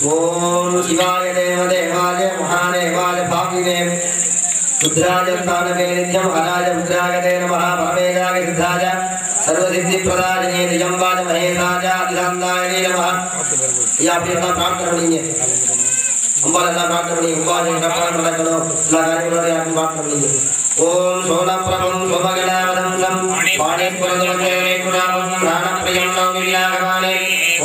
ओम शिवाय देव देवाय महादेवाय भाविने रुद्राय स्थानवे नित्यं हराय रुद्राय ते नमः परमेशाय सिद्धाय सर्वसिद्धिप्रदायिने निजम्बाय महेशाय अतिरान्दाय नमः। या अपना प्रार्थना करेंगे अंबाला प्रार्थना करेंगे अंबाला प्रार्थना करो लगाने वाले आप प्रार्थना करेंगे। ओम सोलप्रभं स्वभगणावदं पाणिपुरदवते गुणावं प्राणप्रियं नौमिल्यागवाने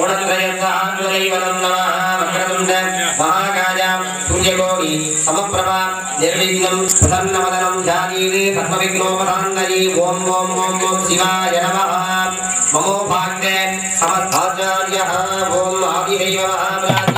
ओणत्रयसान्वदैवनं नमः वक्रतुण्ड महाकाय सूर्यकोटि समप्रभा निर्विघ्नं प्रसन्नवदनं ध्यायेत् सर्वविघ्नोपशान्तये। ओम ओम ओम ओम शिवाय नमः। ममो भाग्ये समस्ताचार्यः ओम आदिदैव महाराज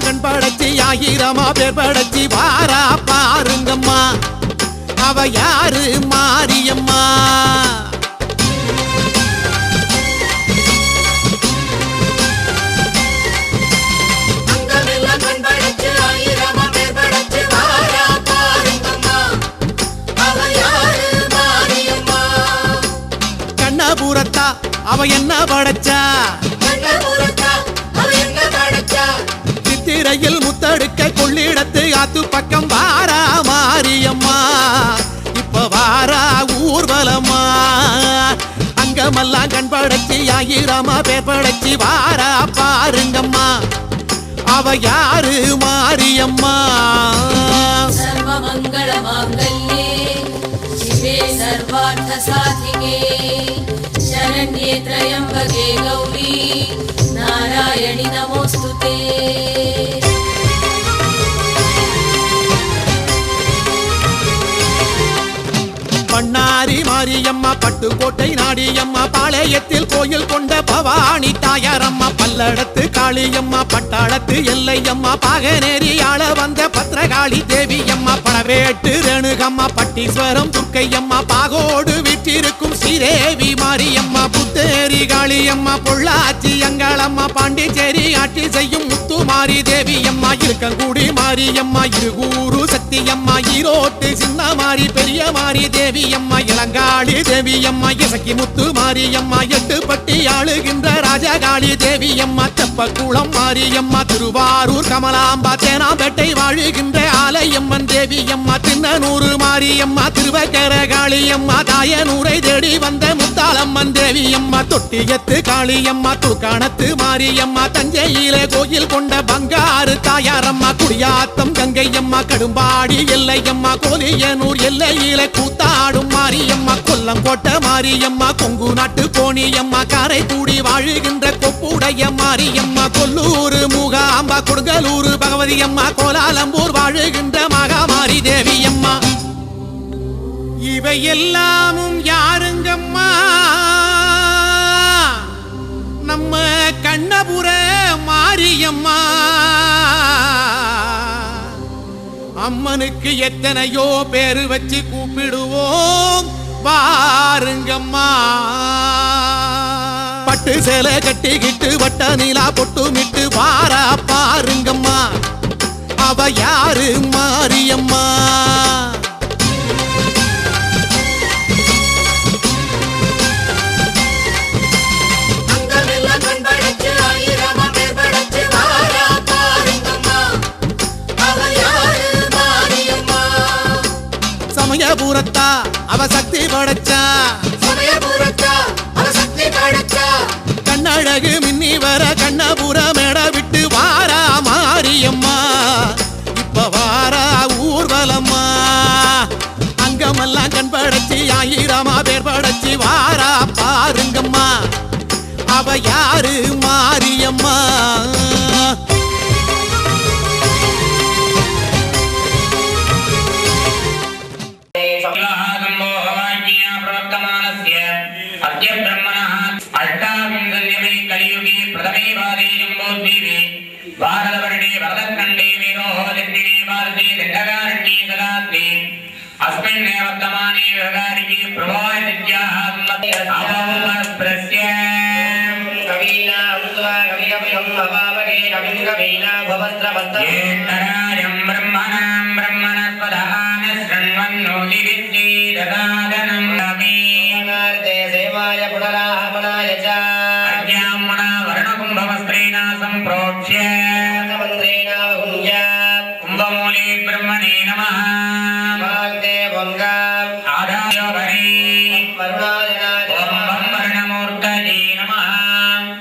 கண் படைச்சி ஆயிரமா பேர் படைச்சி வாரா பாருங்கம்மா அவ யாரு மாரியம்மா கண்ணபுரத்தா அவ என்ன படைச்சா சித்திரையில் முத்தடுக்க கொள்ளிடத்து ஆத்து பக்கம் வாரா மாரியம்மா இப்ப வாரா ஊர்வலமா அங்கமெல்லாம் கண் படைச்சி ஆயிரமா பேர் படைச்சி வாரா பாருங்கம்மா அவ யாரு மாரியம்மா சர்வமங்கள மாங்கல்யே சிவே சர்வார்த்த சாதிகே शरण्ये त्र्यंबके गौरी नारायणि नमोस्तुते பண்ணாரி மாரியம்மா பட்டுக்கோட்டை நாடியம்மா பாளையத்தில் கோயில் கொண்ட பவானி தாயாரம்மா பல்லடத்து காளியம்மா பட்டாளத்து எல்லையம்மா பாகனேரி ஆள வந்த பத்ரகாளி தேவியம்மா பழவேட்டு ரேணுகம்மா பட்டீஸ்வரம் துர்க்கையம்மா பாகோடு வீற்றிருக்கும் ஸ்ரீதேவி மாரியம்மா புத்தேரி காளியம்மா பொள்ளாச்சி அங்காளம்மா பாண்டிச்சேரி ஆட்சி செய்யும் முத்துமாரி தேவியம்மா இருக்கங்குடி மாரியம்மா இருகூரு சக்தியம்மா ஈரோட்டு சின்ன மாரி பெரிய மாரி தேவி அம்மா இளங்கா பத்ரகாளி தேவி அம்மா இசக்கி முத்து மாரியம்மா எட்டுப்பட்டி ஆளுகின்ற ராஜகாளி தேவி அம்மா தெப்பக்குளம் மாரியம்மா திருவாரூர் கமலாம்பா தேனாம்பேட்டை வாழுகின்ற ஆலயம்மன் தேவி அம்மா திண்ணனூர் மாரியம்மா திருவக்கர காளியம்மா தாயனூரை தேடி வந்த முத்தாளம்மன் தேவி அம்மா தொட்டியத்து காளியம்மா துர்காணத்து மாரியம்மா தஞ்சையிலே கோயில் கொண்ட பங்காரு தாயாரம்மா குடியாத்தம் கங்கையம்மா கடும்பாடி எல்லையம்மா கோலியனூர் எல்லையிலே கூத்தாடும் மாரியம்மா கொல்லங்கோட்டை மாரியம்மா கொங்கு நாட்டு கோணியம்மா காரைக்குடி வாழுகின்ற கொப்புடைய மாரியம்மா கொல்லூர் மூகாம்பா கொடுங்கலூர் பகவதி அம்மா கோலாலம்பூர் வாழுகின்ற மகாமாரி தேவி அம்மா இவை எல்லாமும் யாருங்கம்மா நம்ம கண்ணபுர மாரியம்மா அம்மனுக்கு எத்தனையோ பேரு வச்சு கூப்பிடுவோம் பாருங்கம்மா பட்டு சேலை கட்டிக்கிட்டு வட்ட நீலா பொட்டுமிட்டு வாரா பாருங்கம்மா அவ யாரு மாரியம்மா சமயபுரத்தா அவ சக்தி படைச்சா கண்ணழகு மின்னி வர கண்ணபுர மேட விட்டு வாரா மாரியம்மா இப்ப வாரா ஊர்வலம்மா அங்கமெல்லாம் கண் படைச்சி ஆயிரமா பேர் படைச்சி வாரா பாருங்கம்மா அவ யாரு மாரியம்மா भारतवर्णे वरदखण्डे वीरोदक्षिणे भारते दण्डकारण्ये ददाति अस्मिन् वर्तमाने व्यवहारिके प्रभावित्याः अवमस्प्रस्य कवीना उद्वा कविकविहं भवावगे कविं कवीना भवस्त्रवस्त्रयेतरायं ब्रह्मणस्पदहान शृण्वन्नोतिविद्ये ददादनं नवीनार्थे सेवाय पुनराहमनाय च अज्ञामुना वर्णकुम्भवस्त्रेण सम्प्रोक्ष्य कुम्भमूले ब्रह्मणे नमः मार्गे वंगाम आदाय भरी ओम वर्णमूर्तये नमः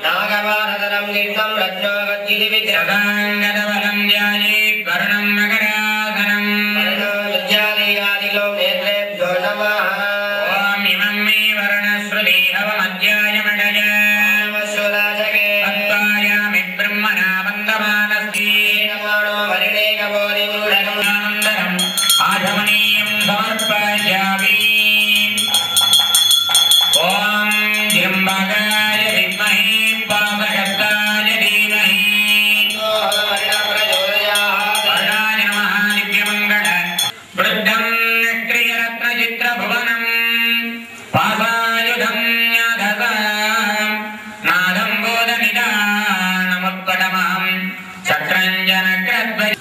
नागवारदनं नित्यं रत्नगज्जिलिविद्रगाङ्गदवलं ध्याये कर्णं नगराधनं विद्यालयादिलो नेत्रेभ्यो नमः ओम इमं मे वर्णश्रुति हवमध्यायमडय नमस्वराजगे अत्वायामि ब्रह्मणा वन्दमानस्ति नमो वरिणेकबोधिमूढकम् आधमनीयं समर्पयामि ओम जम्बगाय विद्महे पावशक्ताय धीमहि वर्णाय नमः दिव्यमङ्गल वृद्धं क्रियरत्नचित्रभुवनं पासायुधं याधसां नादं बोधनिदानमुत्कटमहं चक्रञ्जनक्रद्वय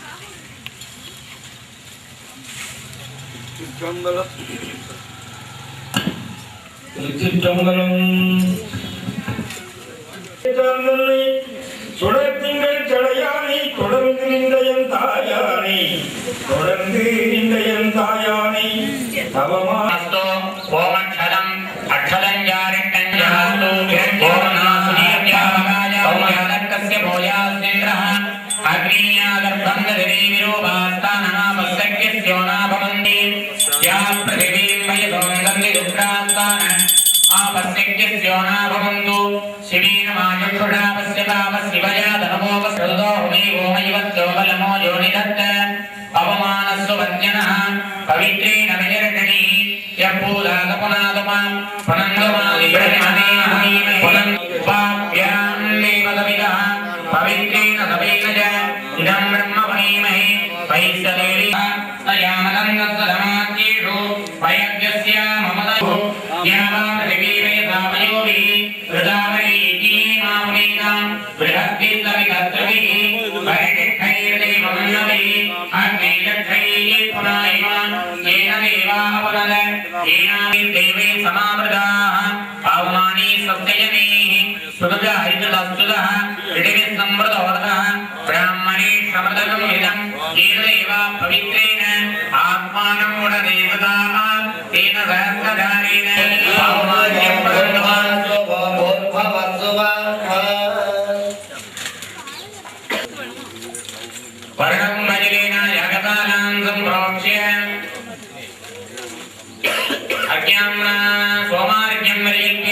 சுடத்திங்கள் சடையானை தொடர்ந்து நின்றயன் தாயானை தொடர்ந்து நின்றயன் தாயானை தவமாஸ்தோ ஓமக்ஷரம் அக்ஷரம் ஜாரிட்டம் ஜாஸ்து ஓம் நாசுதீர்யாவகாய ஓமயாதக்கஸ்ய போயாஸ்திந்திரः அக்னியாதர்பம் ததிரி விரூபாஸ்தானநாபஸ்தக்யஸ்யோனாபவந்தி யா பிரதிபீம் வயதோம் தந்தி துக்ராஸ்தான आपस्तिक्यस्योनाभवन्तु शिवीनमायुषुडापस्य पापशिवया धनमोपसृतो हुमेवोमैवत्यो बलमो योनिधत्त पवमानस्सु वञ्जनः पवित्रेण विनिर्गणिः यः पूजातपुनादुमां पुनन्दमादिब्रह्मणे पुनन्पाभ्यां देवदविदः पवित्रेण सवेन च इदं ब्रह्म वणीमहे वैश्वदेवी तयामदन्तसदमाद्येषु वयज्ञस्य ममदयो बृहद्भिः देवावदन येनामि देवे समावृताः पावनानि सत्यजनैः सुदजा हरितलस्तुतः इति संवृतवरदः ब्राह्मणे समृतकम् इदम् येन देवा पवित्रेण आत्मानं गुणदेवताः तेन सहस्रधारेण पावनान्यं प्रदत्तवान् वर्णं मलिलेन जगतानां सम्प्रोक्ष्य अज्ञाम्ना सोमार्घ्यं मलिल्य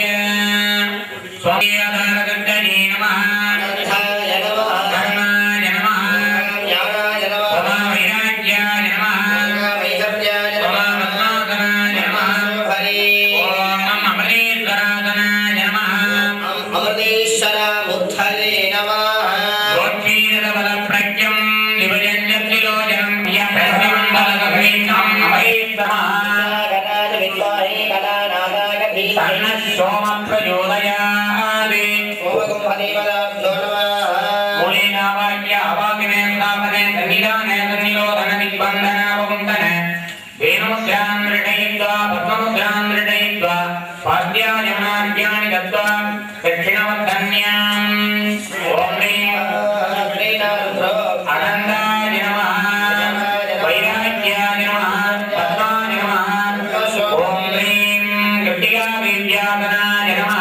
स्वामीयाधारकर्तये नमः कर्णाय नमः वैराग्याय नमः पद्मासनाय नमः ॐ अमरेश्वरासनाय नमः अमृतेश्वरामुद्धरे नमः गोक्षीरबलप्रज्ञं निभजन्यत्रिलोचनं यस्मिं बलगभीतं अमरेश्वरः सोमप्रचोदयादि मूलेनावाक्य अवाकिने स्थापने सन्निधाने सन्निरोधन निबन्धनावकुण्ठन वेणुमुद्रां मृडयित्वा पद्ममुद्रां मृडयित्वा पाद्यायमार्ग्याणि दत्त्वा दक्षिणवर्धन्याम् ॐ ह्रीं अनन्ताय नमः वैराग्याय नमः पद्माय नमः ॐ ह्रीं गट्टिकावीर्यासनाय नमः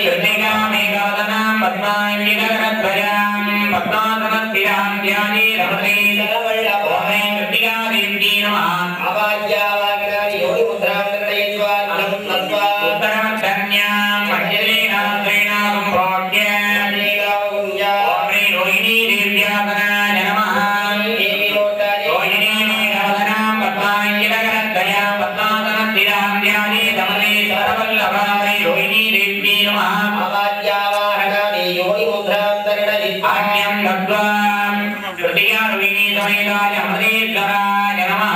गट्टिकामेकासनां पद्माङ्गिरकरद्वयां पद्मासनस्थिरां ध्याने रमते ॐ ह्रीं गट्टिकावीर्यै नमः उत्तरवर्धन्याम् अञ्जलीनाथेन सम्प्रोक्ष्य ॐ ह्रीं रोहिणी देव्यासनाय नमः रोहिणी मेघवदनां पद्माङ्गिरकरद्वयां पद्मासनस्थिरां ध्याने रमते सरवल्लभायै रोहिणी देव्यै नमः आज्ञं दत्त्वा तृतीया रोहिणी समेताय अमरेश्वराय नमः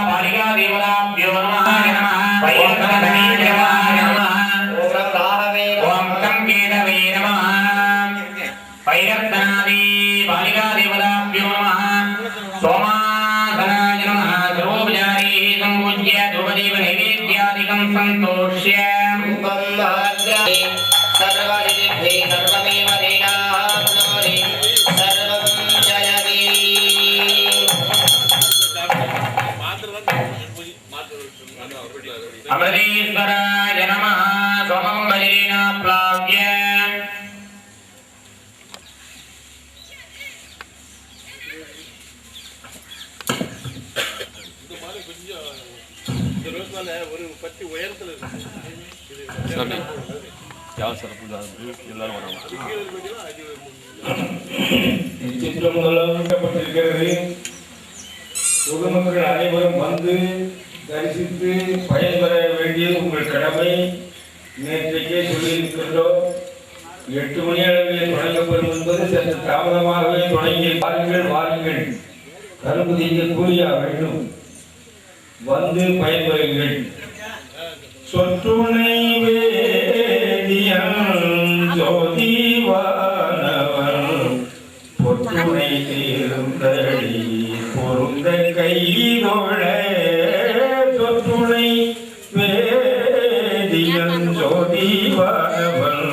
बालिकादेवताभ्यो नमः वैरवदनाय नमः ॐ कंकेतवे नमः वैरवदनादि बालिकादेवताभ्यो नमः सोमासनाय नमः सर्वोपचारैः सम्पूज्य धूपदीप नैवेद्यादिकं सन्तोष्य सर्वमेव सर्वं जयति अमरेश्वराय नमः सोमं बलिरेण प्लाव्य ஒரு பத்தி உயரத்துல இருக்கு சித்திரமுதலாக்கப்பட்டிருக்கிறது. பொதுமக்கள் அனைவரும் வந்து தரிசித்து பயன்பெற வேண்டியது உங்கள் கடமை. நேற்றைக்கே சொல்லியிருக்கின்றோம். 8 மணி அளவில் தொடங்கப்படும் என்பது சற்று தாமதமாகவே தொடங்கி வாருங்கள் கரும்பு தீங்க கூலியா வேண்டும் வந்து பயன்பெறுங்கள். சொற்றுணை வேதியன் ஜோதிவானவன் பொற்றுணை தீர்ந்தடி பொருந்த கைதொழ சொற்றுணை வேதியன் ஜோதிவானவன்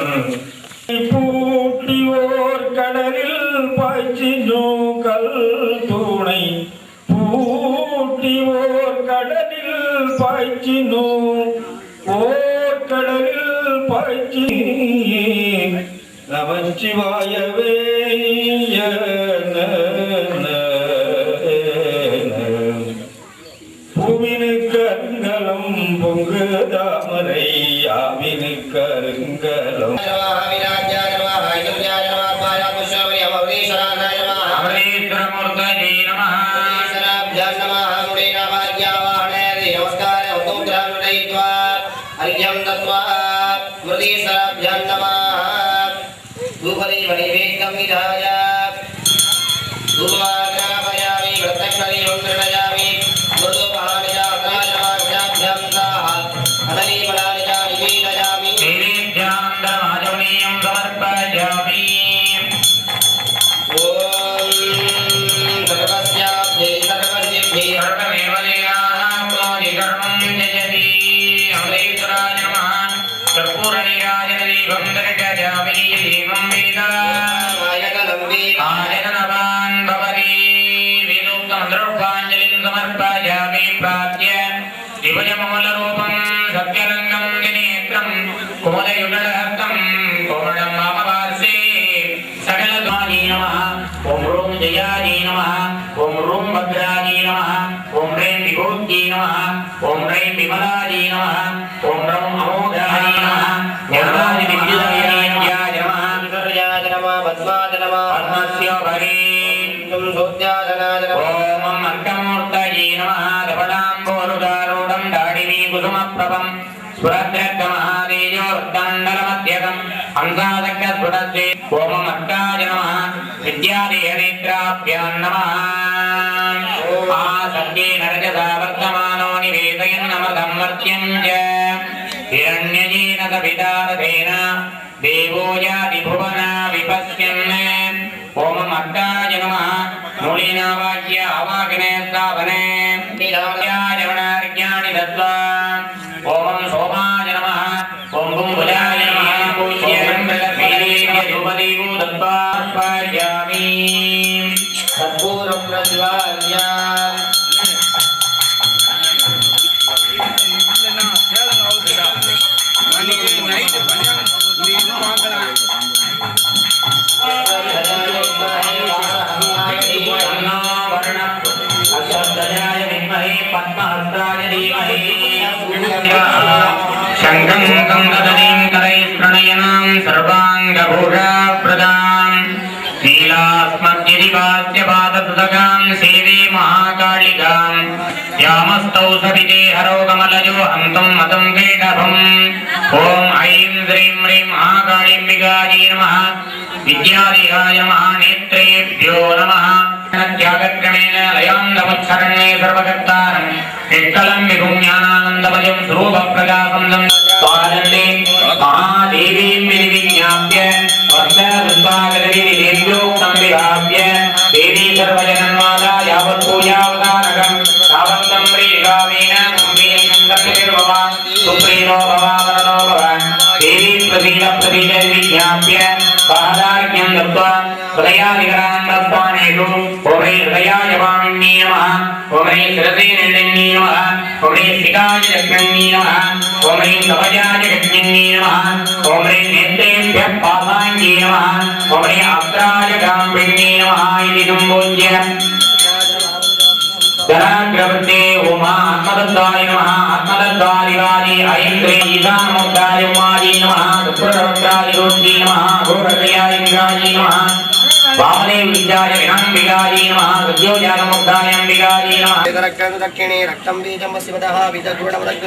பூட்டியோர் கடலில் பாய்ச்சினோ கல் துணை பூட்டியோர் கடலில் பாய்ச்சினோ ஓர் கடலில் பாய்ச்சி நமச்சிவாயவே பூவினுக்கு அருங்கலம் பொங்கு தாமரை ஆவினுக்கு அருங்கலம் दक्षिणे रक्तं बीजं शिवदः बीजगुणवदग्धे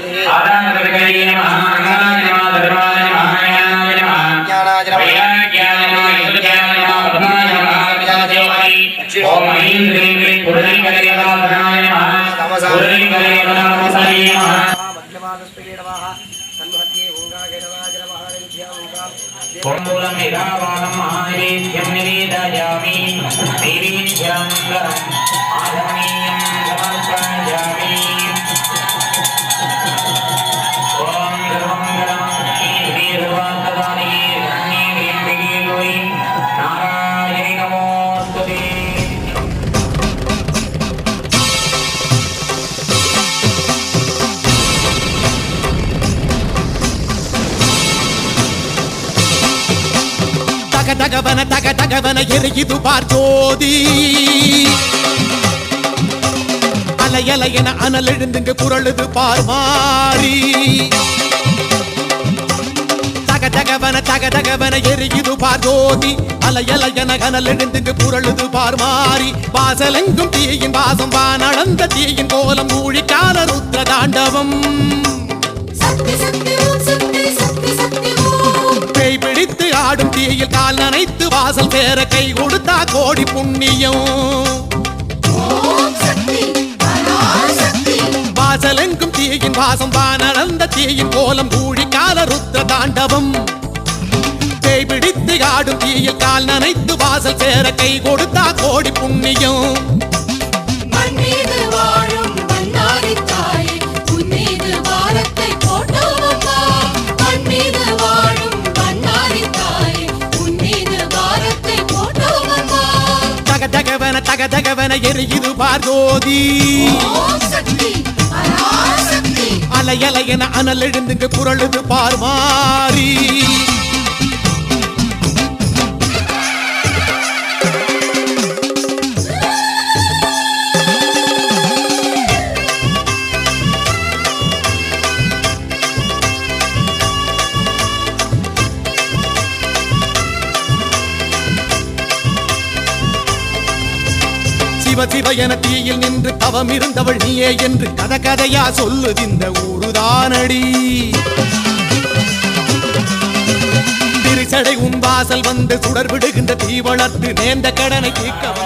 தகவன எரியுது பார் ஜோதி அலையலையன அனல் எழுந்துங்க குரழுது பார் மாறி தகவன எரியுது பார் ஜோதி அலையலையன அனல் எழுந்துங்க குரழுது பார் மாறி வாசலெங்கும் தீயின் வாசம் வானடந்த தீயின் கோலம் ஊழிக்கால ருத்ர தாண்டவம் பேய் பிடித்து ஆடும் தீயில் கால் நனைத்து வாசல் பேர கை கொடுத்தா கோடி புண்ணியம் வாசலெங்கும் தீயின் வாசம் வானடந்த தீயின் கோலம் ஊழிக்கால ருத்ர தாண்டவம் பேய் பிடித்து ஆடும் தீயில் கால் நனைத்து வாசல் பேர கை கொடுத்தா கோடி புண்ணியம் வாழத்தை போட்டோம் மண் மீது வாழும் பண்ணாரி தாயே எரியுது பார்ஜோதி அலையலை என அனல் எழுந்துங்க குரலுது பார் மாறி சிவ என தீயில் நின்று தவம் இருந்தவள் நீயே என்று கதையா சொல்லுது இந்த ஊருதானடி திருச்சடை உன் வாசல் வந்து சுடர் விடுகின்ற தீ வளர்த்து நேர்ந்த கடனை தீர்க்க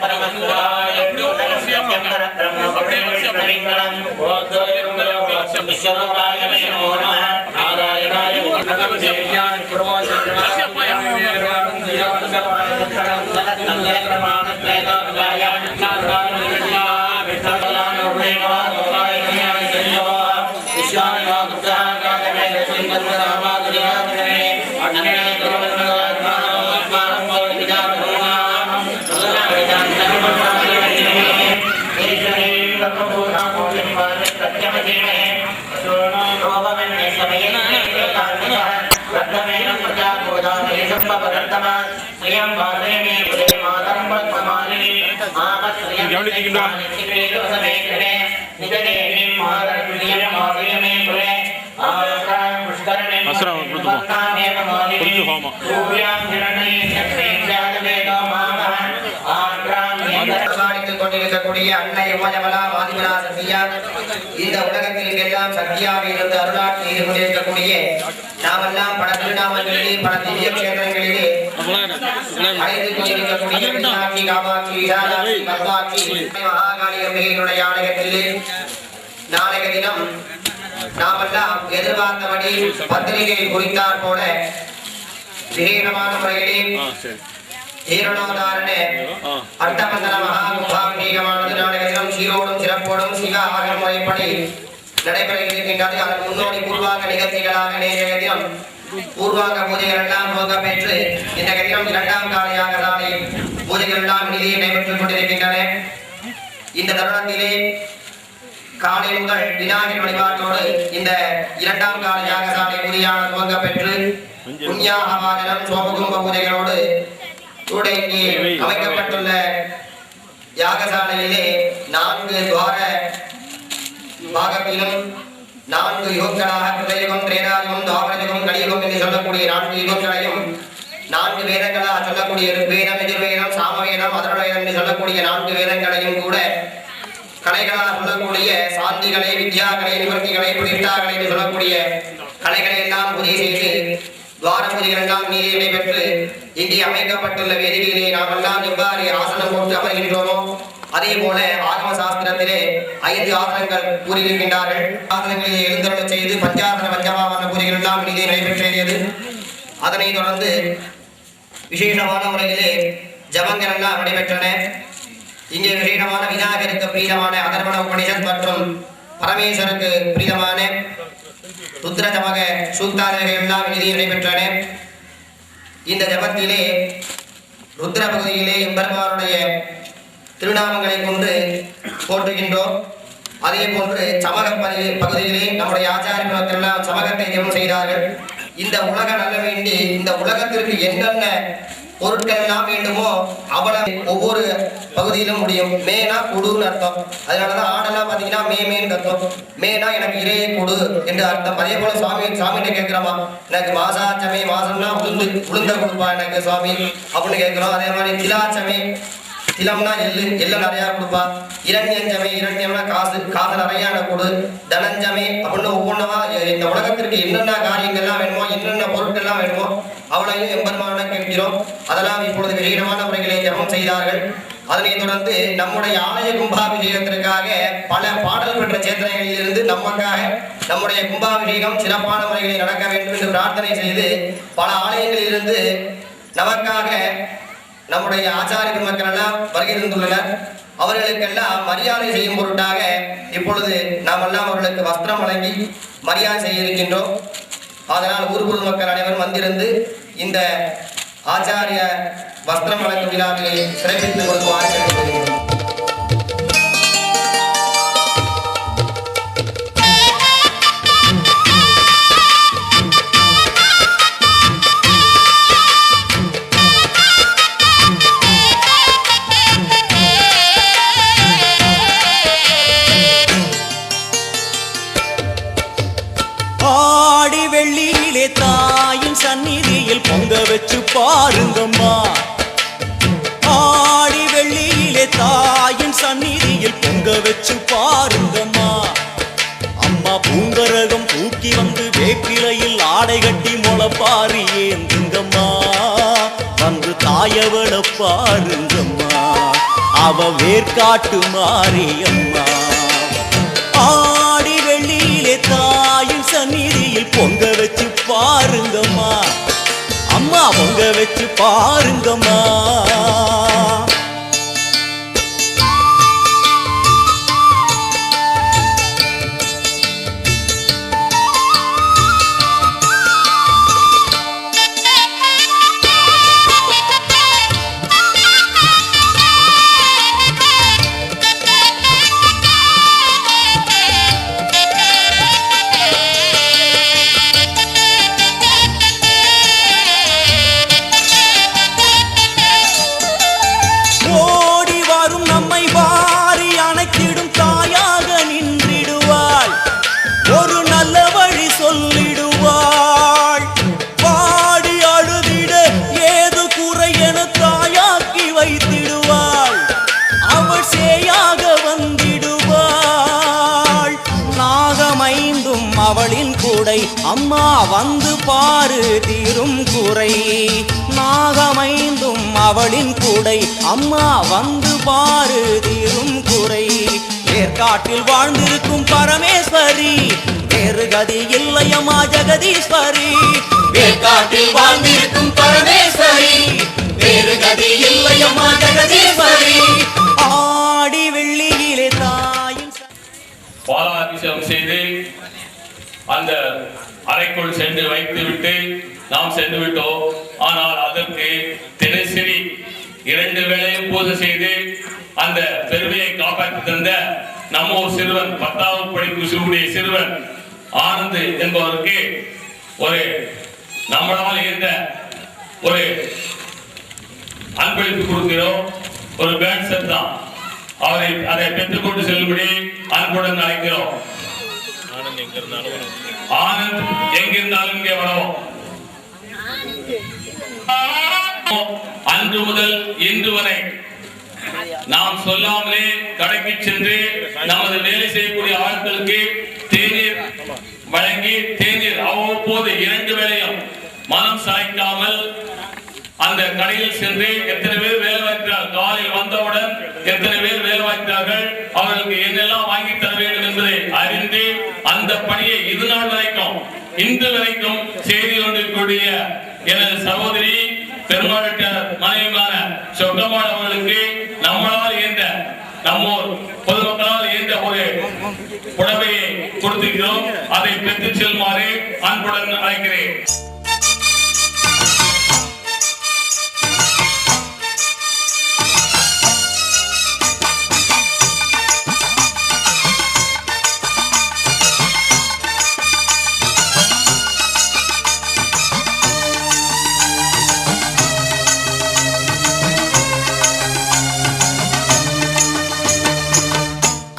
परम विश्वरूपाय नमो नमः नारायणाय देव्याय கொண்டிருக்கக்கூடிய அன்னை யுவஜமலா மாதிமலா சக்தியா இந்த உலகத்தில் எல்லாம் சக்தியாக இருந்து அருளாட்சி செய்து கொண்டிருக்கக்கூடிய நாமெல்லாம் பல திருநாமங்களிலே பல திவ்ய கஷேத்திரங்களிலே அழைத்துக் கொண்டிருக்கக்கூடிய மீனாட்சி காமாட்சி விசாலாட்சி பத்மாட்சி மகாகாளி அம்பிகையினுடைய ஆலயத்திலே நாளைய தினம் நாமெல்லாம் எதிர்பார்த்தபடி பத்திரிகை குறித்தார் போல விசேஷமான முறையிலே ஈரணோதாரண அர்த்தமந்தன மகாகும்பாபிஷேகமானது நாளைய தினம் சீரோடும் சிறப்போடும் சிவ ஆகம முறைப்படி நடைபெற இருக்கின்றது. அதன் முன்னோடி பூர்வாங்க நிகழ்ச்சிகளாக நேற்றைய தினம் பூர்வாங்க பூஜைகள் எல்லாம் துவங்க பெற்று இன்றைய தினம் 2ஆம் காலையாக நாளை பூஜைகள் எல்லாம் நிதியை நடைபெற்றுக் கொண்டிருக்கின்றன. இந்த தருணத்திலே காலை முதல் விநாயகர் வழிபாட்டோடு இந்த 2ஆம் காலையாக நாளை பூஜையான துவங்க பெற்று புண்ணியாகவாதனம் சோபகும்ப பூஜைகளோடு இங்கே அமைக்கப்பட்டுள்ள யாகசாலையிலே 4 துவார பாகத்திலும் 4 யுகங்களாக கிருதயுகம், திரேதாயுகம், துவாபரயுகம், கலியுகம் என்று சொல்லக்கூடிய 4 யுகங்களையும் 4 வேதங்களாக சொல்லக்கூடிய ருக்வேதம், எஜுர்வேதம், சாமவேதம், அதர்வவேதம் என்று சொல்லக்கூடிய 4 வேதங்களையும் கூட கலைகளாக சொல்லக்கூடிய சாந்திகளை, வித்யாக்களை, நிவர்த்திகளை, புரிஷ்டாக்களை என்று சொல்லக்கூடிய கலைகளை எல்லாம் பூஜை செய்து துவார பூஜைகள் எல்லாம் நீதி நடைபெற்று இங்கே அமைக்கப்பட்டுள்ள வேதிகையிலே நாம் எல்லாம் எவ்வாறு ஆசனம் போட்டு அமர்கின்றோமோ அதே போல ஆகம சாஸ்திரத்திலே 5 ஆசனங்கள் கூறியிருக்கின்றார்கள். ஆசனங்களிலே எழுந்தருளச் செய்து பஞ்சாசன பஞ்சமாவன பூஜைகள் எல்லாம் நீதி நடைபெற்றது. அதனைத் தொடர்ந்து விசேஷமான முறையிலே ஜபங்கள் எல்லாம் நடைபெற்றன. இங்கே விசேஷமான விநாயகருக்கு பிரீதமான அதர்வண உபனிஷத் மற்றும் பரமேஸ்வருக்கு பிரீதமான ருத்ர ஜபக சூக்தாரங்கள் எல்லாம் நிதி நடைபெற்றன. இந்த ஜபத்திலே ருத்ர பகுதியிலே எம்பெருமானுடைய திருநாமங்களை கொண்டு போற்றுகின்றோம். அதே போன்று சமக பகுதியிலே நம்முடைய ஆச்சாரியர்கள் எல்லாம் சமகத்தை ஜெபம் செய்தார்கள். இந்த உலக நல்ல வேண்டி இந்த உலகத்திற்கு என்னென்ன பொருட்கள் எல்லாம் வேண்டுமோ அவ்வளவு ஒவ்வொரு பகுதியிலும் முடியும். மேனா கொடுன்னு அர்த்தம். அதனாலதான் ஆடெல்லாம் பாத்தீங்கன்னா மேன்னு அர்த்தம். மேனா எனக்கு இறையை கொடு என்று அர்த்தம். அதே போல சாமிகிட்ட கேட்கிறோமா, எனக்கு மாசாச்சமே, மாசம்னா உளுந்த கொடுப்பா எனக்கு சுவாமி அப்படின்னு கேட்கிறோம். அதே மாதிரி திலாச்சமே, திலம்னா எள்ளு நிறைய கொடுப்பா. இரண்யஞ்சமே, இரண்யம்னா காசு நிறைய கொடு. தனஞ்சமே அப்படின்னு ஒவ்வொன்றவா இந்த உலகத்திற்கு என்னென்ன காரியங்கள்லாம் வேணுமோ, என்னென்ன பொருட்கள்லாம் வேணுமோ அவளையும் எம்பெருமான கேட்கிறோம். அதெல்லாம் இப்பொழுது விசேஷமான முறைகளை ஜபம் செய்தார்கள். அதனைத் தொடர்ந்து நம்முடைய ஆலய கும்பாபிஷேகத்திற்காக பல பாடல் பெற்ற சேத்திரங்களில் இருந்து நமக்காக நம்முடைய கும்பாபிஷேகம் சிறப்பான முறைகளில் நடக்க வேண்டும் என்று பிரார்த்தனை செய்து பல ஆலயங்களில் இருந்து நமக்காக நம்முடைய ஆச்சாரிய பெருமக்கள் எல்லாம் வருகை இருந்துள்ளனர். அவர்களுக்கெல்லாம் மரியாதை செய்யும் பொருட்டாக இப்பொழுது நாம் எல்லாம் அவர்களுக்கு வஸ்திரம் வழங்கி மரியாதை செய்ய இருக்கின்றோம். அதனால் ஊர் பொதுமக்கள் அனைவரும் வந்திருந்து இந்த ஆச்சாரிய வஸ்திரம் வழங்கும் விழாவிலே சிறப்பித்து கொடுக்குமாறு கேட்டுக்கொள்கிறோம். வெள்ளியிலே தாயின் சந்நிதியில் பொங்க வச்சு பாருங்கம்மா. ஆடி வெள்ளியிலே தாயின் சந்நிதியில் பொங்க வச்சு பாருங்கம்மா. அம்மா பூங்கரகம் தூக்கி வந்து வேப்பிலையில் ஆடை கட்டி முளைப்பாரி ஏந்துங்கம்மா. வந்து தாயவள பாருங்கம்மா, அவ வேர்காட்டு மாரியம்மா. ஆடி வெள்ளியிலே பொங்க வச்சு பாருங்கம்மா அம்மா பொங்க வச்சு பாருங்கம்மா அவளின் கூடை அம்மா வந்து பாரு தீரும் குறை நாகமைந்தும் அவளின் கூடை அம்மா வந்து பாரு தீரும் குறை ஏற்காட்டில் வாழ்ந்திருக்கும் பரமேஸ்வரி வேறு கதி இல்லையம்மா ஜெகதீஸ்வரி ஏற்காட்டில் வாழ்ந்திருக்கும் பரமேஸ்வரி வேறு கதி இல்லையம்மா ஜெகதீஸ்வரி ஆடி வெள்ளியிலே தாயின் பாலாபிஷேகம் செய்து அந்த அறைக்குள் சென்று வைத்துவிட்டு நாம் சென்று விட்டோம். ஆனால் அதற்கு தினசரி 2 வேளையும் பூஜை செய்து அந்த பெருமையை காப்பாற்றி தந்த நம்ம ஒரு சிறுவன் 10வது படிக்கக்கூடிய சிறுவன் ஆனந்த் என்பவருக்கு ஒரு நம்மளால் இருந்த ஒரு அன்பளிப்பு கொடுக்கிறோம். ஒரு பேண்ட் செட் தான். அவரை அதை பெற்றுக்கொண்டு செல்லும்படி அன்புடன் அழைக்கிறோம். ஆனந்த் எங்கிருந்தாலும் இங்கே வரும். அன்று முதல் இன்று வரை நாம் சொல்லாமலே கடைக்கு சென்று நமது வேலை செய்யக்கூடிய ஆட்களுக்கு தேநீர் வழங்கி தேநீர் அவ்வப்போது 2 வேளையும் மனம் சாய்க்காமல் அந்த கடையில் சென்று எத்தனை பேர் வேலை வாய்க்கிறார்கள், காலையில் வந்தவுடன் எத்தனை பேர் வேலை வாய்க்கிறார்கள், அவர்களுக்கு என்னெல்லாம் வாங்கி தர வேண்டும் என்பதை அறிந்து அந்த பணியை இது நாள் வரைக்கும் இன்று வரைக்கும் செய்து கொண்டிருக்கக்கூடிய எனது சகோதரி பெருமாட்ட மனைவியான சொர்க்கமாள் அவர்களுக்கு நம்மளால் இயன்ற நம்மோர் பொதுமக்களால் இயன்ற ஒரு புடவையை கொடுத்திருக்கிறோம். அதை பெற்று செல்லுமாறு அன்புடன் அழைக்கிறேன்.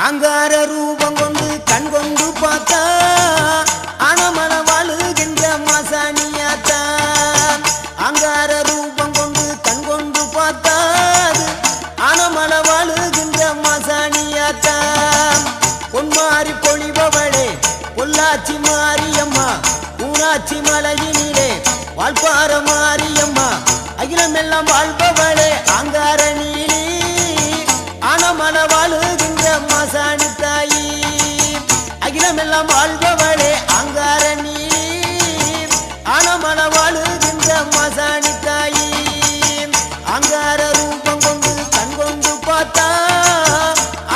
அங்கார ரூபம் கொண்டு கண் கொண்டு பார்த்தா அனமன வாழுகின்ற மாசாணியாத்தான். அங்கார ரூபம் கொண்டு கண் கொண்டு பார்த்தா அனமன வாழுகின்ற மாசாணியாத்தான். பொன்மாரி பொழிபவளே பொள்ளாச்சி மாரியம்மா ஊராட்சி மலையினிலே வாழ்பார மாரியம்மா அகிலமெல்லாம் வாழ்பவளே அங்கார நீலி அனமன வாழுகின்ற மாசாணி தாயி அகிலமெல்லாம் வாழ்பவளே அங்கார நீலி அனமன வாழுகின்ற மாசாணி தாயி. அங்கார ரூபம் கொண்டு கண் கொண்டு பார்த்தா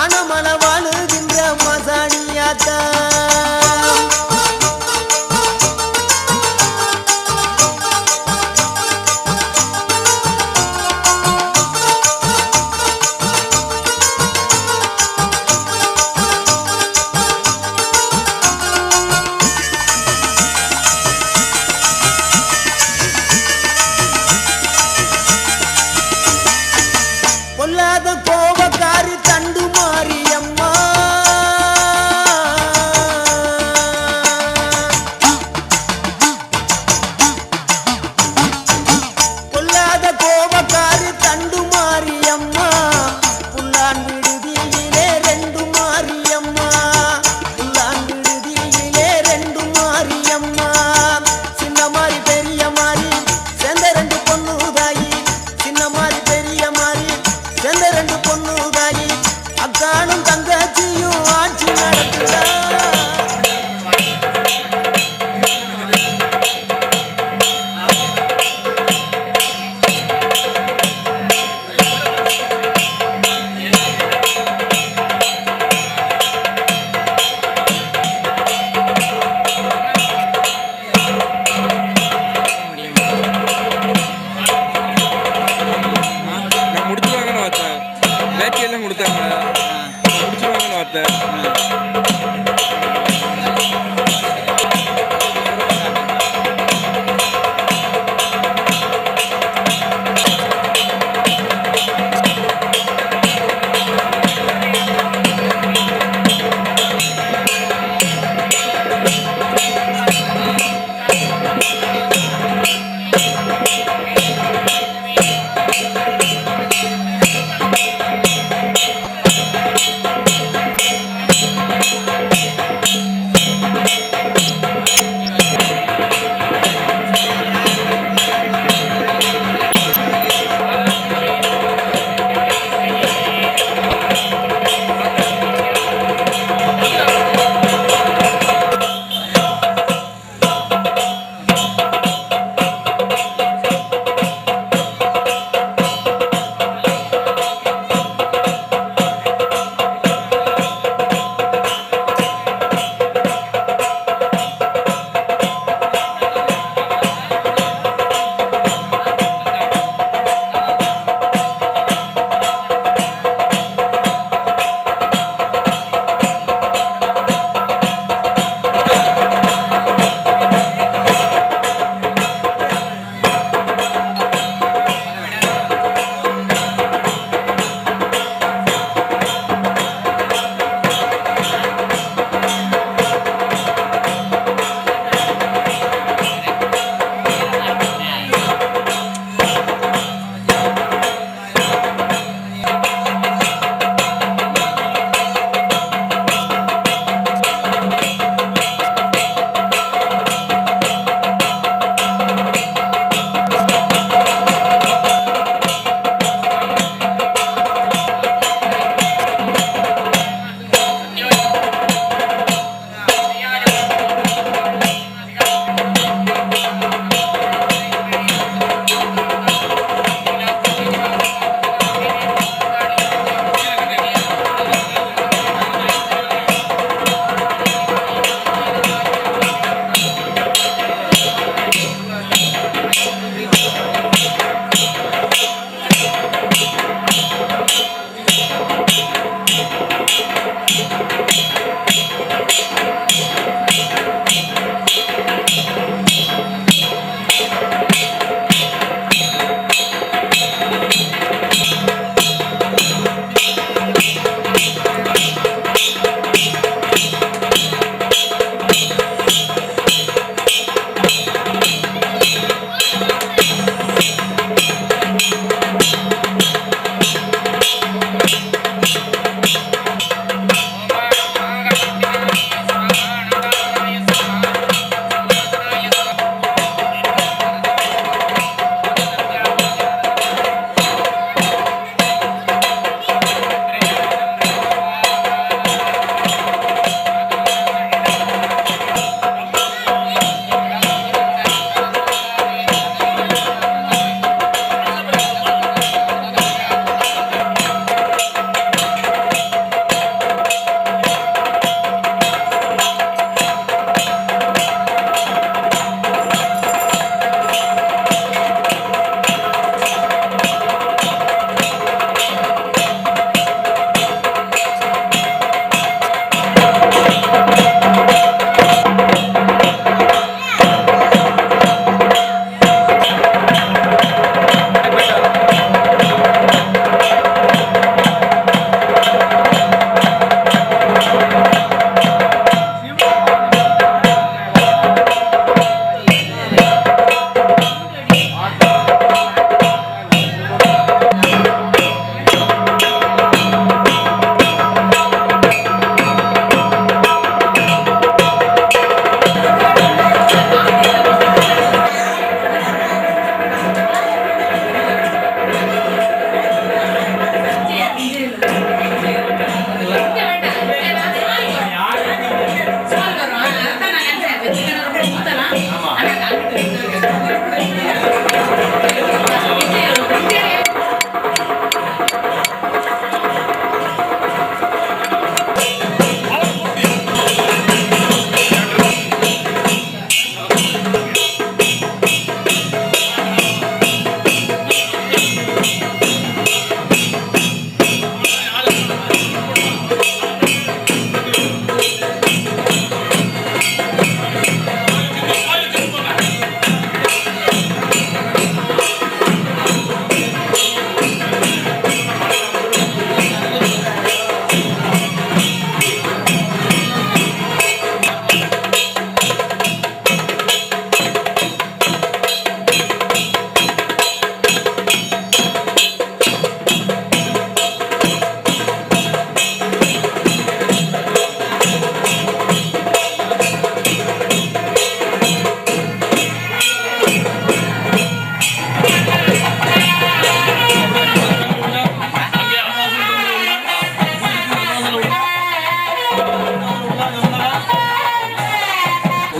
அனமன வாழுகின்ற மாசாணியாத்தா. பொல்லாத கோபக்காரி தண்டு மாரியம்மா பொல்லாத கோபக்காரி தண்டு மாரியம்மா புல்லான் விடுதியிலே 2 மாரியம்மா புல்லான் விடுதியிலே 2 மாரியம்மா. சின்ன மாறி பெரிய மாறி சேர்ந்த 2 பொண்ணு தாயி சின்ன மாறி பெரிய மாறி சேர்ந்த 2 பொண்ணு தாயி அக்கா கொடுத்தாங்க முடிச்சுவாங்கன்னு வார்த்தை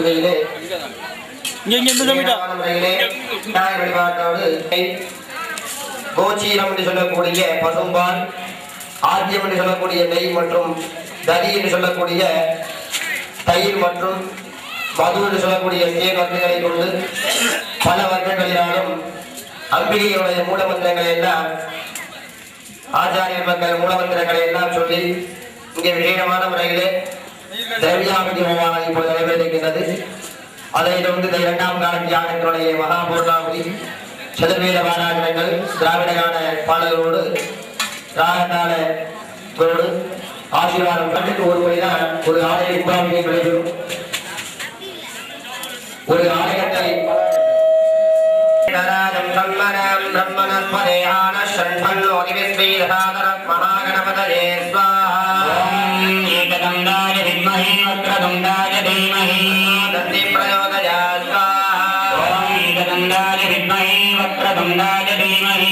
பூஜையிலே வழிபாட்டோடு கோச்சீரம் என்று சொல்லக்கூடிய பசும்பால், ஆத்தியம் என்று சொல்லக்கூடிய நெய் மற்றும் ததி என்று சொல்லக்கூடிய தயிர் மற்றும் மது என்று சொல்லக்கூடிய தேன் வர்க்கங்களை கொண்டு பல வர்க்கங்களினாலும் அம்பிகையுடைய மூலமந்திரங்களை எல்லாம் ஆச்சாரியர் மக்கள் மூலமந்திரங்களை எல்லாம் சொல்லி இங்கே விசேஷமான முறையிலே திரவியாபதி ஹோமம் இப்போது நடைபெறுகின்றது. அதை தொடர்ந்து இரண்டாம் கால தியாகத்தினுடைய மகாபூர்ணாவதி சதுர்வேத பாராயணங்கள் திராவிடகான பாடல்களோடு ராகத்தாளோடு ஆசீர்வாதம் கண்டுக்கு ஒரு முறைதான் ஒரு ஆலய கும்பாபிகை நடைபெறும். ஒரு ஆலயத்தை மகாகணபதயே ஸ்வாஹா. ஏகதந்தாய வித்மஹே வக்ரதுண்டாய தீமஹி தந்தி பிரயோதயாத் ஸ்வாஹா. ஏகதந்தாய வித்மஹே வக்ரதுண்டாய தீமஹி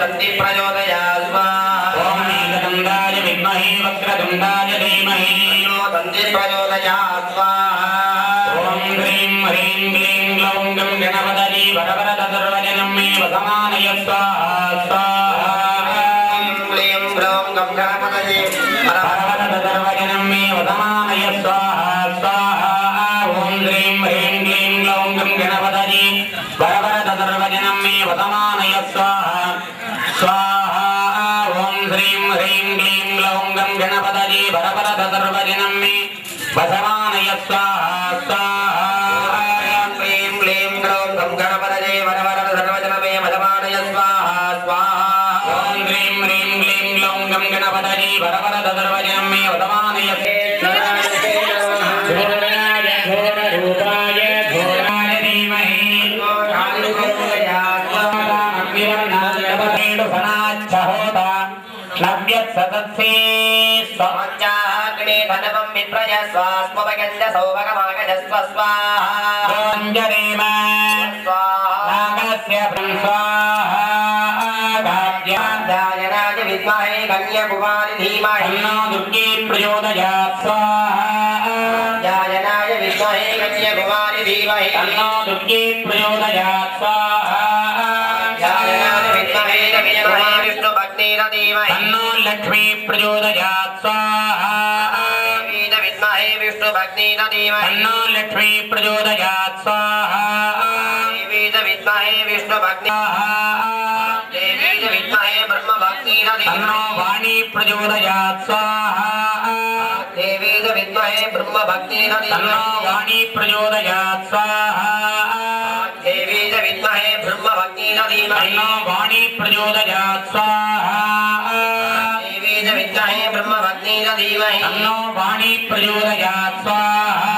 தந்தி பிரயோதயாத் ஸ்வாஹா. ஏகதந்தாய வித்மஹே வக்ரதுண்டாய தீமஹி தந்தி பிரயோதயாத் ஸ்வாஹா. ஓம் ह्रीं ह्रीं क्लीं ग्लौं गं गणपतये वरवरदर्वजनं मे वसमानय स्वाहा स्वाहा. क्लीं ग्लौं गं गणपतये वरवरदर्वजनं मे वसमानय स्वाहा स्वाहा. ओम ह्रीं ह्रीं क्लीं ग्लौं गं गणपतये वरवरदर्वजनं मे वसमानय स्वाहा स्वाहा. ओम ह्रीं ह्रीं क्लीं ग्लौं गं गणपतये वरवरदर्वजनं मे वसमानय स्वाहा स्वाहा. क्लीं क्लीं ग्लौं गं गणपतये वरवरदर्वजनं मे वसमानय स्वाहा स्वाहा. ओम ह्रीं ह्रीं क्लीं ग्लौं गं गणपतये वरवरदर्वजनं मे वसमानय घोररूपाय घोराय धीमहि सनाच्छहोता नव्यत्सतत्से स्वाञ्चाग्ने धनवं विप्रय स्वास्मवगन्ध सौभगमागजस्व स्वाहा. अञ्जनेम स्वाहा नागस्य स्वाहा. गाज्याय विद्महे कन्याकुमारी धीमहि तन्नो दुर्गे प्रचोदयात् स्वाहा. जायनाय विद्महे कन्याकुमारी धीमहि तन्नो दुर्गे प्रचोदयात् स्वाहा. जायनाय विद्महे कन्याकुमारी विष्णुभक्तिना धीमहि तन्नो लक्ष्मी प्रचोदयात् स्वाहा. विद्महे विष्णुभक्तिना धीमहि तन्नो लक्ष्मी प्रचोदयात् स्वाहा. विद्महे विष्णुभक्तिना विद्महे ब्रह्मभक्तिना तन्नो वाणी प्रचोदयात् स्वाहा. देवी विद्महे ब्रह्मभक्तिना तन्नो वाणी प्रचोदयात् स्वाहा. देवी विद्महे ब्रह्मभक्तिना तन्नो वाणी प्रचोदयात् स्वाहा. देवी विद्महे ब्रह्मभक्तिना तन्नो वाणी प्रचोदयात् स्वाहा.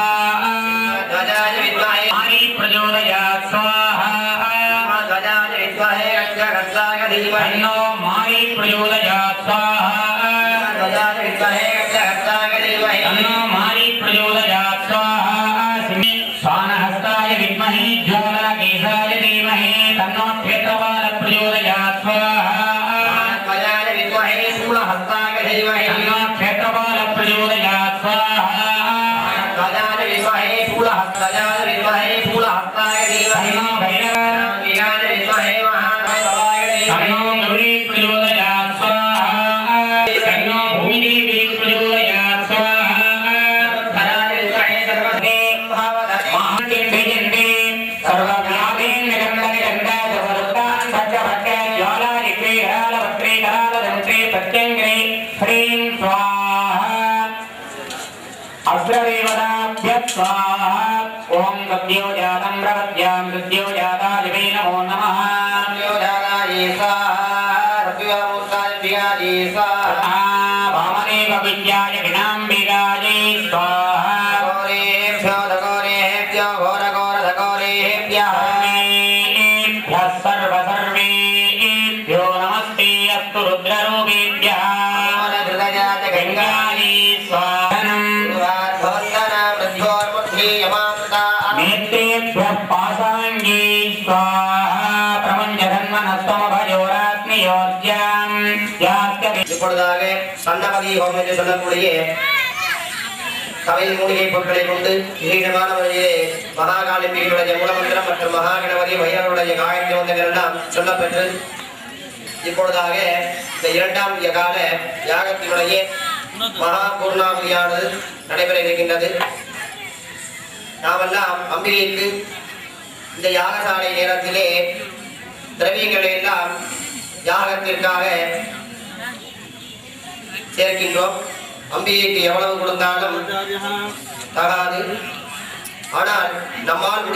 ध्वजाय विद्महे वाणी प्रचोदयात् स्वाहा. ध्वजाय विद्महे रक्षकर्ताय धीमहि तन्नो वाणी प्रचोदयात् स्वाहा. ध्वजाय विद्महे रक्षकर्ताय धीमहि तन्नो वाणी प्रचोदयात् स्वाहा. स्वानहस्ताय विद्महे ज्वालाकेशाय धीमहि तन्नो क्षेत्रपाल प्रचोदयात् स्वाहा. ध्वजाय विद्महे शूलहस्ताय धीमहि तन्नो क्षेत्रपाल प्रचोदयात् स्वाहा. ध्वजाय विद्महे शूलहस्ताय धीमहि शूलहस्ताय धीमहि तन्नो भैरवाय विद्महे महादेवाय तन्नो गौरी प्रचोदयात् स्वाहा. तन्नो भूमिदेवी प्रचोदयात् स्वाहा. ध्वजाय विद्महे सर्वदे महादेवी सर्वव्यापी निरन्तरनिरन्तर सर्वदान् भक्तभक्त्या ज्वालादिक्रे करालभक्त्रे करालदन्त्रे प्रत्यङ्ग्रे ह्रीं स्वाहा. अग्रदेवताभ्यः स्वाहा. ओम गद्यो जातं प्रपद्यां गद्यो जाताय वै नमो नमः. गद्यो जाताय स्वाहा. सत्यामूर्ताय विराजे स्वाहा. वामदेव विद्याय विनाम्बिकाय स्वाहा. घोरेभ्यो घोरेभ्यो घोरघोरघोरेभ्यः सर्वसर्वेभ्यो नमस्ते अस्तु रुद्ररूपेभ्यः. गंगायै स्वाहनम् नेत्रेभ्यः पासाङ्गी स्वाहा. प्रपञ्चधन्वनस्तमभयोराग्नियोर्जाम् இப்பொழுதாக சன்னபதி ஹோமம் என்று சொல்லக்கூடிய சமையல் மூலிகை பொருட்களை கொண்டு விசேஷமான வழியிலே மகாகாளிம்பிகளுடைய மூலமந்திரம் மற்றும் மகாகணபதி வைரவருடைய காயத்ரி மந்திரங்கள் எல்லாம் சொல்லப்பெற்று இப்பொழுதாக இந்த இரண்டாம் கால யாகத்தினுடைய மகா பூர்ணாவதியானது நடைபெற இருக்கின்றது. நாமெல்லாம் அம்பிகைக்கு இந்த யாகசாலை நேரத்திலே திரவியங்களை எல்லாம் யாகத்திற்காக சேர்க்கின்றோம். அம்பிகைக்கு எவ்வளவு கொடுத்தாலும் தகாது. ஆனால் நம்மால்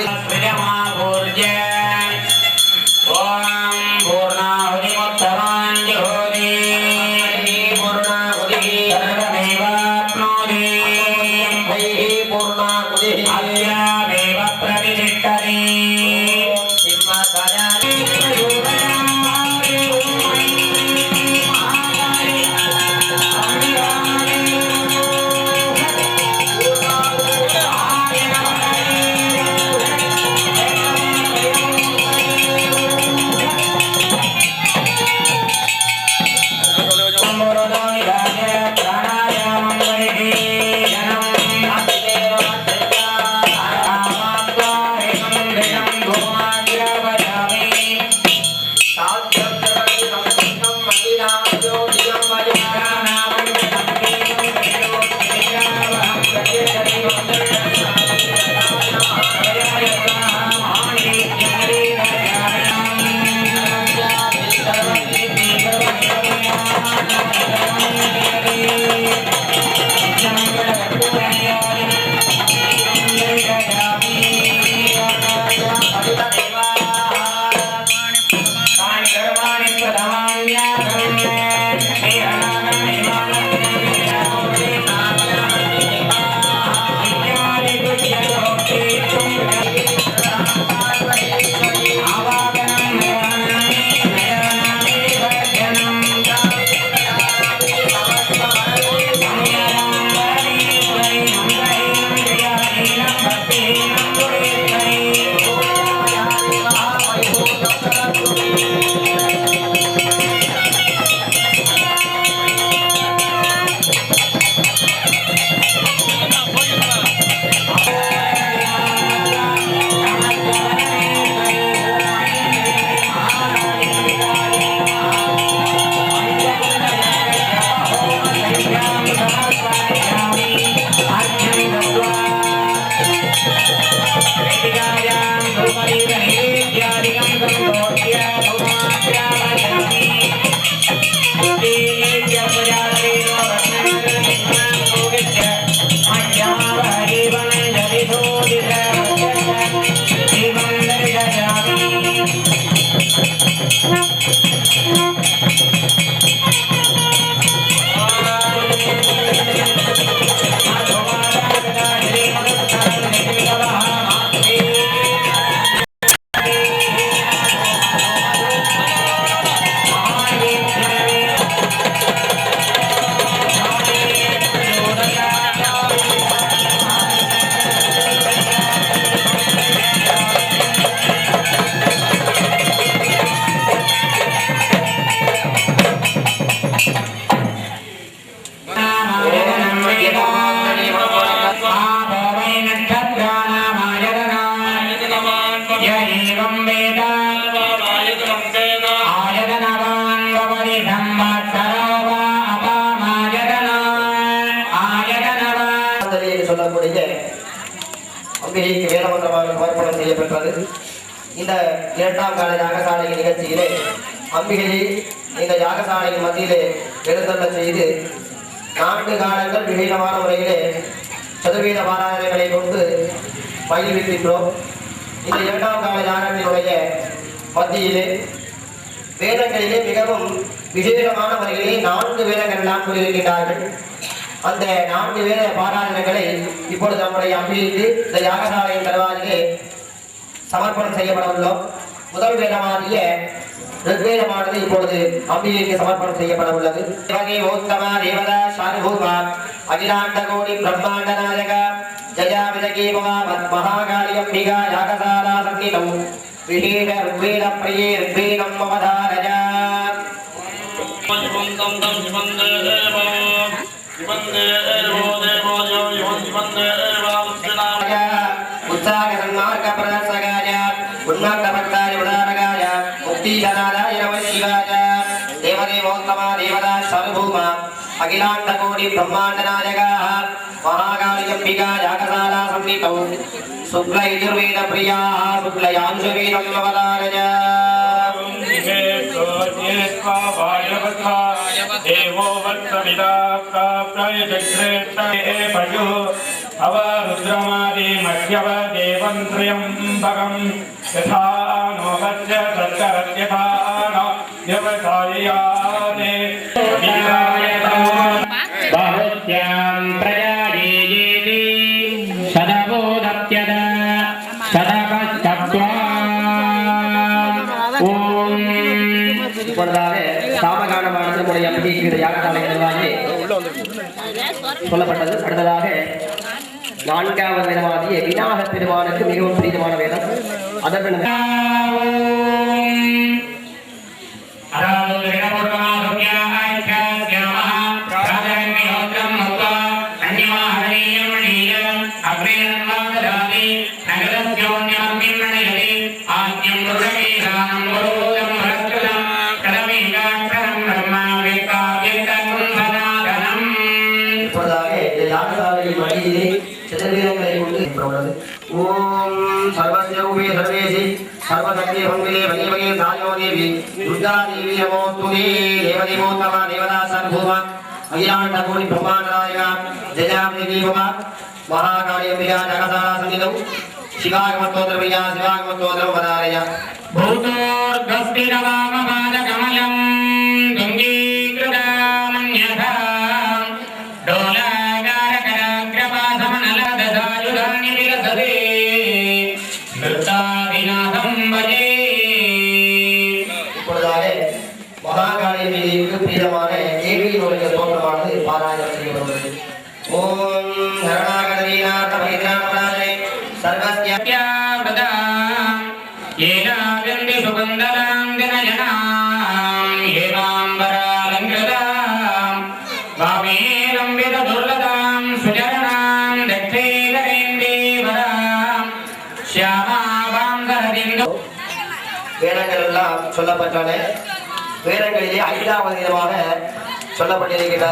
சொல்லக்கூடிய அம்பிகைக்கு வேதமந்திரமாக சமர்ப்பணம் செய்யப்பட்டது. இந்த இரண்டாம் கால யாகசாலை நிகழ்ச்சியிலே அம்பிகையை இந்த யாகசாலையின் மத்தியிலே எழுந்தள்ள செய்து 4 காலங்கள் விவேகமான முறையிலே சதுர்வேத பாராயணங்களை கொண்டு பயிர்விக்கின்றோம். இந்த இரண்டாம் கால யாகத்தினுடைய மத்தியிலே வேதங்களிலே மிகவும் விசேஷமான முறையிலே 4 வேதங்கள் எல்லாம் கூறியிருக்கிறார்கள். அந்த 4 வேத பாராயணங்களை இப்பொழுது நம்முடைய அம்பிகைக்கு இந்த யாகசாலையின் தருவாயிலே சமர்ப்பணம் செய்யப்பட உள்ளோம். முதல் வேதமாகிய ऋग्वेदமானது இப்பொழுது அம்பிகைக்கு சமர்ப்பணம் செய்யப்பட உள்ளது. தேவகி ஓத்தமா தேவதா சானுபூமா அகிலாண்ட கோடி பிரம்மாண்ட நாயக ஜயா விஜகி மகாகாளி அம்பிகா யாகசாலா சன்னிதம் விஹீட ऋग्वेद பிரியே ऋग्वेदம் அவதாரயா शिवं देवो देवो यो शिवं अखिलांड कोटि ब्रह्मांड नायकः महाकाली अंबिका यागशाला संहितौ शुक्ल यजुर्वेद प्रिया शुक्लयांशुवेदं अवतारय देवो वत्सविदा प्राप्तये पयो अवरुद्रमादि मह्यव देवं त्र्यम्बकं यथा नो वच्च तत्करत्यथा नो यवकार्याने बहुत्यां प्रयायेति सदबोधत्यद सदपस्तत्वा ओम சாமகானமானது முறைய பதிக்கிற யாகசாலை நிர்வாகி சொல்லப்பட்டது. அடுத்ததாக நான்காவது வேதமாகிய விநாயகர் பெருமானுக்கு மிகவும் பிரியமான வேதம். அதற்கு ओम सर्वस्यौवे सर्वेशि सर्वशक्ति भंगिले भगे भगे सायो देवी दुर्गा देवी नमोस्तुते देवदेवोत्तम देवता सर्वभूम अखिलांड कोटि ब्रह्मांड नायका जयाम्नि देवमा महाकाली अंबिका जगशाला संहितौ शिवागमस्तोत्र प्रिया शिवागमस्तोत्र वदारय भूतोर्गस्तिरवामपादकमलं गङ्गीकृतामन्यथा डोलागारकराग्रपासमनलदधायुधानि विलसते नृत्तादिनाथं भजे. இப்பொழுதாக மகாகாளி தேவிக்கு பிரியமான தேவியினுடைய தோற்றமானது பாராயணம் செய்யப்படுகிறது. ஓம் சரணாகதீநாத பரித்ராணாய सर्वस्यावृताम् येनाव्यन्ति सुकुन्दलाम् दिनजनाम् हेमाम्बरालङ्कृताम् वामेलम्बितदुर्लताम् सुचरणाम् दक्षेकरेन्दीवराम् श्यामावाङ्गरदिन्दो. வேதங்கள் எல்லாம் சொல்லப்பட்டன. வேதங்களிலே 5வது விதமாக சொல்லப்பட்டிருக்கிற